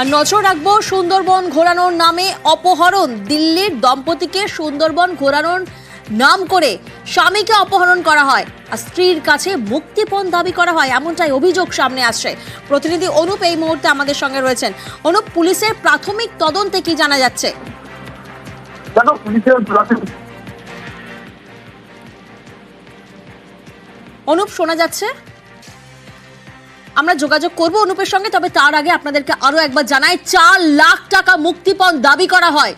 আর নজর রাখবো সুন্দরবন ঘোরানোর নামে অপহরণ। দিল্লির দম্পতিকে সুন্দরবন ঘোরানোর নাম করে স্বামীকে অপহরণ করা হয় আর স্ত্রীর কাছে মুক্তিপণ দাবি করা হয়, এমনটাই অভিযোগ সামনে আসছে। প্রতিনিধি অনুপ এই মুহূর্তে আমাদের সঙ্গে রয়েছেন। অনুপ, পুলিশের প্রাথমিক তদন্তে কি জানা যাচ্ছে? অনুপ, শোনা যাচ্ছে? আমরা যোগাযোগ করব অনুপের সঙ্গে, তবে তার আগে আপনাদেরকে আরো একবার জানাই, 4 লাখ টাকা মুক্তিপণ দাবি করা হয়।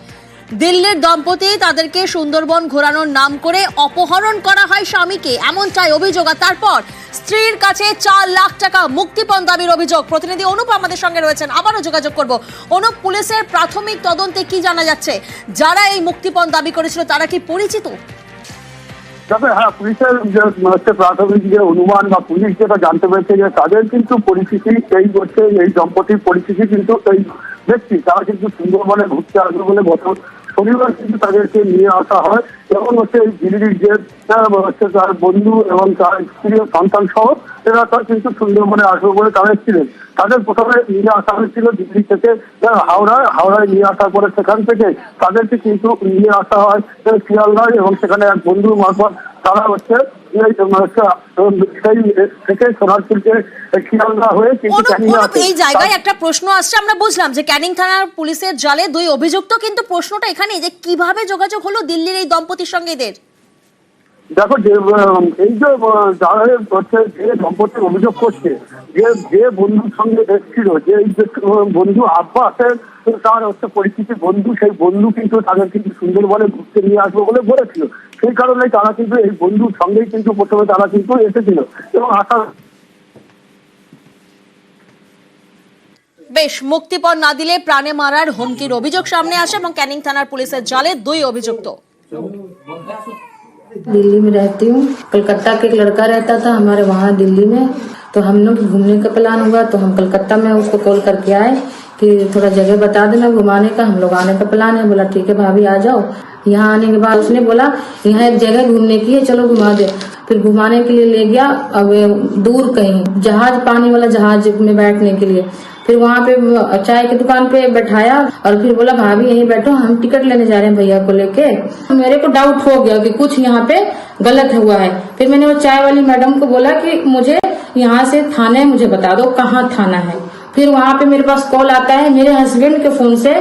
দিল্লির দম্পতি, তাদেরকে সুন্দরবন ঘোরানোর নাম করে অপহরণ করা হয় স্বামীকে, এমনটাই অভিযোগ। আর তারপর স্ত্রীর কাছে 4 লাখ টাকা মুক্তিপণ দাবির অভিযোগ। প্রতিনিধি অনুপ আমাদের সঙ্গে রয়েছেন, আবারও যোগাযোগ করব। অনুপ, পুলিশের প্রাথমিক তদন্তে কি জানা যাচ্ছে? যারা এই মুক্তিপণ দাবি করেছিল তারা কি পরিচিত? তবে হ্যাঁ, পুলিশের যে প্রাথমিক যে অনুমান বা পুলিশ যেটা জানতে পেরেছে যে তাদের কিন্তু পরিচিতি এই হচ্ছে, এই দম্পতির পরিচিতি কিন্তু এই ব্যক্তি, তারা কিন্তু সুন্দরবনে ঘুরতে আসবে বলে গত শনিবার কিন্তু তাদেরকে নিয়ে আসা হয় এবং হচ্ছে এই দিল্লির যে হচ্ছে তার বন্ধু এবং তার স্ত্রী ও সন্তান সহ এরা কিন্তু সুন্দরবনে আসবে বলে তারা ছিলেন। তাদের প্রথমে নিয়ে আসা হয়েছিল দিল্লি থেকে হাওড়ায় নিয়ে আসার পরে সেখান থেকে তাদেরকে কিন্তু নিয়ে আসা হয় শিয়ালদায় এবং সেখানে এক বন্ধুর মারফত তারা হচ্ছে এই জায়গায় একটা প্রশ্ন আসছে। আমরা বুঝলাম যে ক্যানিং থানার পুলিশের জালে 2 অভিযুক্ত, কিন্তু প্রশ্নটা এখানে যে কিভাবে যোগাযোগ হলো দিল্লির এই দম্পতির সঙ্গে এদের? দেখো, যে এই যে যারা হচ্ছে যে দম্পতির অভিযোগ করছে, যে বন্ধুর সঙ্গে এসেছিল, যে বন্ধু আব্বাসের তার হচ্ছে পরিচিতি বন্ধু, সেই বন্ধু কিন্তু তাদের কিন্তু সুন্দরবনে ঘুরতে নিয়ে আসবে বলে বলেছিল। সেই কারণে তারা কিন্তু এই বন্ধুর সঙ্গেই কিন্তু প্রথমে তারা কিন্তু এসেছিল এবং আসার বেশ, মুক্তিপণ না দিলে প্রাণে মারার হুমকির অভিযোগ সামনে আসে এবং ক্যানিং থানার পুলিশের জালে 2 অভিযুক্ত। दिल्ली में रहती हूँ। कलकत्ता के एक लड़का रहता था हमारे वहाँ दिल्ली में, तो हम लोग घूमने का प्लान हुआ तो हम कलकत्ता में उसको कॉल करके आए कि थोड़ा जगह बता देना घुमाने का, हम लोग आने का प्लान है। बोला ठीक है भाभी आ जाओ। यहाँ आने के बाद उसने बोला यहाँ एक जगह घूमने की है, चलो घुमा दे। फिर घुमाने के लिए ले गया, अब दूर कहीं जहाज, पानी वाला जहाज में बैठने के लिए। फिर वहाँ पे चाय की दुकान पे बैठाया और फिर बोला भाभी यहीं बैठो, हम टिकट लेने जा रहे हैं भैया को लेके। मेरे को डाउट हो गया कि कुछ यहाँ पे गलत हुआ है। फिर मैंने वो चाय वाली मैडम को बोला कि मुझे यहाँ से थाने मुझे बता दो कहाँ थाना है। फिर वहाँ पे मेरे पास कॉल आता है मेरे हस्बैंड के फोन से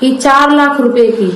कि 4 लाख रुपए की